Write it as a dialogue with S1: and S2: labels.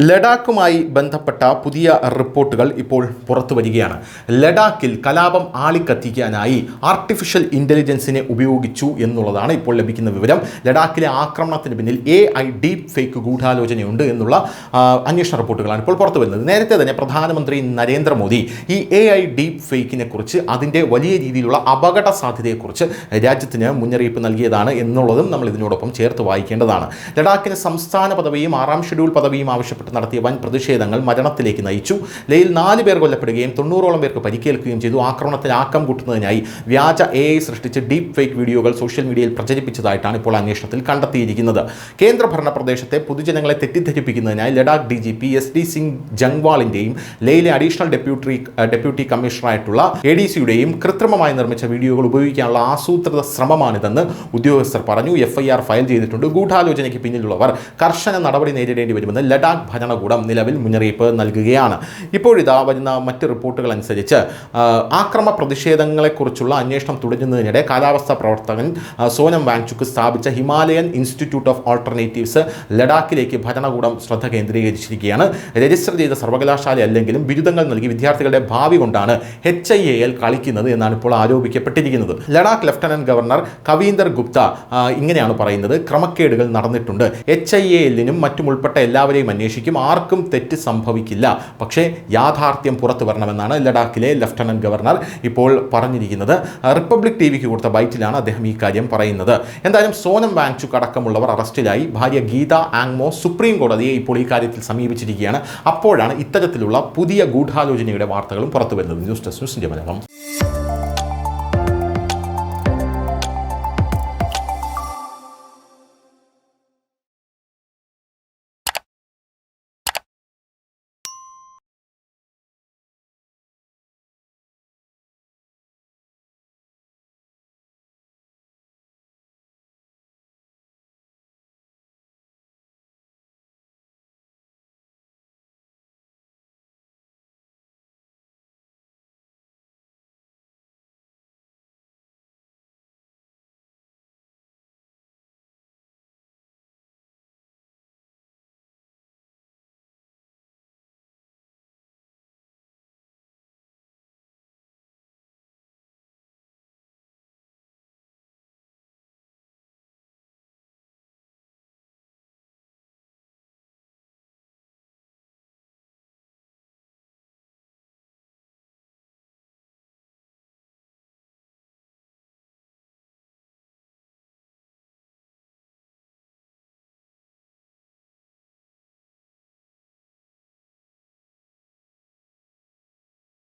S1: ലഡാക്കുമായി ബന്ധപ്പെട്ട പുതിയ റിപ്പോർട്ടുകൾ ഇപ്പോൾ പുറത്തു വരികയാണ്. ലഡാക്കിൽ കലാപം ആളിക്കത്തിക്കാനായി ആർട്ടിഫിഷ്യൽ ഇൻ്റലിജൻസിനെ ഉപയോഗിച്ചു എന്നുള്ളതാണ് ഇപ്പോൾ ലഭിക്കുന്ന വിവരം. ലഡാക്കിലെ ആക്രമണത്തിന് പിന്നിൽ AI ഡീപ് ഫേക്ക് ഗൂഢാലോചനയുണ്ട് എന്നുള്ള അന്വേഷണ റിപ്പോർട്ടുകളാണ് ഇപ്പോൾ പുറത്തു വരുന്നത്. നേരത്തെ തന്നെ പ്രധാനമന്ത്രി നരേന്ദ്രമോദി ഈ AI ഡീപ് ഫേക്കിനെ കുറിച്ച്, അതിൻ്റെ വലിയ രീതിയിലുള്ള അപകട സാധ്യതയെക്കുറിച്ച് രാജ്യത്തിന് മുന്നറിയിപ്പ് നൽകിയതാണ് എന്നുള്ളതും നമ്മൾ ഇതിനോടൊപ്പം ചേർത്ത് വായിക്കേണ്ടതാണ്. ലഡാക്കിന് സംസ്ഥാന പദവിയും 6ാം ഷെഡ്യൂൾ പദവിയും ആവശ്യപ്പെട്ട് നടത്തിയ വൻ പ്രതിഷേധങ്ങൾ മരണത്തിലേക്ക് നയിച്ചു. ലേയിൽ 4 പേർ കൊല്ലപ്പെടുകയും 90ഓളം പേർക്ക് പരിക്കേൽക്കുകയും ചെയ്തു. ആക്രമണത്തിൽ ആക്കം കൂട്ടുന്നതിനായി വ്യാജ AI സൃഷ്ടിച്ച് ഡീപ് ഫേക്ക് വീഡിയോകൾ സോഷ്യൽ മീഡിയയിൽ പ്രചരിപ്പിച്ചതായിട്ടാണ് ഇപ്പോൾ അന്വേഷണത്തിൽ കണ്ടെത്തിയിരിക്കുന്നത്. കേന്ദ്രഭരണ പ്രദേശത്തെ പൊതുജനങ്ങളെ തെറ്റിദ്ധരിപ്പിക്കുന്നതിനായി ലഡാക്ക് DGP SD സിംഗ് ജംഗ്വാളിൻ്റെയും ലേയിലെ അഡീഷണൽ ഡെപ്യൂട്ടി കമ്മീഷണറായിട്ടുള്ള ADCയുടെയും കൃത്രിമമായി നിർമ്മിച്ച വീഡിയോകൾ ഉപയോഗിക്കാനുള്ള ആസൂത്രിത ശ്രമമാണിതെന്ന് ഉദ്യോഗസ്ഥർ പറഞ്ഞു. FIR ഫയൽ ചെയ്തിട്ടുണ്ട്. ഗൂഢാലോചനയ്ക്ക് പിന്നിലുള്ളവർ കർശന നടപടി നേരിടേണ്ടി വരുമെന്ന് ലഡാക്ക് ഭരണകൂടം നിലവിൽ മുന്നറിയിപ്പ് നൽകുകയാണ്. ഇപ്പോഴിതാ വരുന്ന മറ്റ് റിപ്പോർട്ടുകൾ അനുസരിച്ച് ആക്രമണ പ്രതിഷേധങ്ങളെക്കുറിച്ചുള്ള അന്വേഷണം തുടരുന്നതിനിടെ കാലാവസ്ഥാ പ്രവർത്തകൻ സോനം വാങ്ചുക്ക് സ്ഥാപിച്ച ഹിമാലയൻ ഇൻസ്റ്റിറ്റ്യൂട്ട് ഓഫ് ഓൾട്ടർനേറ്റീവ്സ് ലഡാക്കിലേക്ക് ഭരണകൂടം ശ്രദ്ധ കേന്ദ്രീകരിച്ചിരിക്കുകയാണ്. രജിസ്റ്റർ ചെയ്ത സർവകലാശാല അല്ലെങ്കിലും ബിരുദങ്ങൾ നൽകി വിദ്യാർത്ഥികളുടെ ഭാവി കൊണ്ടാണ് HIAL കളിക്കുന്നത് എന്നാണ് ഇപ്പോൾ ആരോപിക്കപ്പെട്ടിരിക്കുന്നത്. ലഡാക്ക് ലഫ്റ്റനന്റ് ഗവർണർ കവീന്ദർ ഗുപ്ത ഇങ്ങനെയാണ് പറയുന്നത്: ക്രമക്കേടുകൾ നടന്നിട്ടുണ്ട്. HIALനും മറ്റും ഉൾപ്പെട്ട എല്ലാവരെയും അന്വേഷിക്കും. ആർക്കും തെറ്റ് സംഭവിക്കില്ല. പക്ഷേ യാഥാർത്ഥ്യം പുറത്തു വരണമെന്നാണ് ലഡാക്കിലെ ലഫ്റ്റനന്റ് ഗവർണർ ഇപ്പോൾ പറഞ്ഞിരിക്കുന്നത്. റിപ്പബ്ലിക് TVക്ക് കൊടുത്ത ബൈറ്റിലാണ് അദ്ദേഹം ഈ കാര്യം പറയുന്നത്. എന്തായാലും സോനം വാങ്ചുക്ക് അടക്കമുള്ളവർ അറസ്റ്റിലായി. ഭാര്യ ഗീത ആങ്മോ സുപ്രീം കോടതിയെ ഇപ്പോൾ ഈ കാര്യത്തിൽ സമീപിച്ചിരിക്കുകയാണ്. അപ്പോഴാണ് ഇത്തരത്തിലുള്ള പുതിയ ഗൂഢാലോചനയുടെ വാർത്തകളും പുറത്തു വരുന്നത്. News desk news India Malayalam.